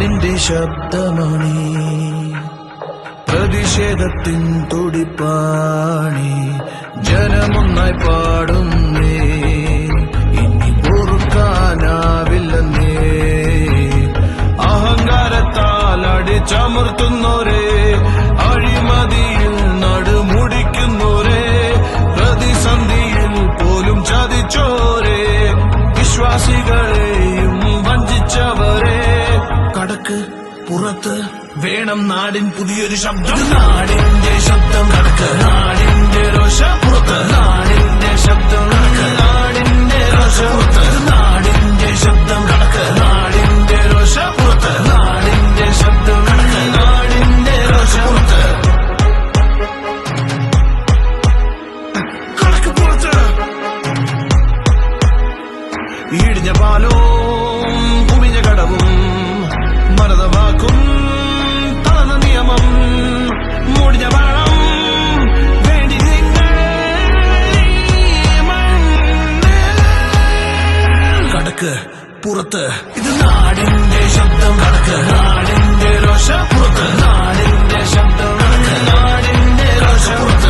നാടിന്റെ ശബ്ദമണി പ്രതിഷേധത്തിൻ തുടിപ്പാണി ജനമൊന്നായി പാടുന്നേ ഇനി പൊറുക്കാനാവില്ലെന്നേ അഹങ്കാരത്താൽ അടിച്ചമർത്തുന്നോരേ അഴിമതിയിൽ നടുമുടിക്കുന്നോരേ പ്രതിസന്ധിയിൽ പോലും ചതിച്ചോരേ വിശ്വാസികളെയും വഞ്ചിച്ചവരെ കടക്ക് പുറത്ത് വേണം നാടിൻ പുതിയൊരു ശബ്ദം നാടിന്റെ ശബ്ദം കടക്ക് നാടിന്റെ രോഷ പുറത്ത് നാടിന്റെ ശബ്ദം കടക്ക് നാടിന്റെ രോഷ പുറത്ത് നാടിന്റെ ശബ്ദം കടക്ക് നാടിന്റെ രോഷ പുറത്ത് നാടിന്റെ ശബ്ദം കടക്ക് നാടിന്റെ രോഷ പുറത്ത് കടക്ക് പുറത്ത് ഇടിഞ്ഞ പാലവും കുമിഞ്ഞ കടവും മരതവാക്കും തളർന്ന നിയമം മുടിഞ്ഞ പണം വേണ്ടി നിങ്ങൾ കടക്ക് പുറത്ത് ഇത് നാടിന്റെ ശബ്ദം കടക്ക് നാടിന്റെ രോഷ പുറത്ത് നാടിന്റെ ശബ്ദം കടക്ക് നാടിന്റെ രോഷ പുറത്ത്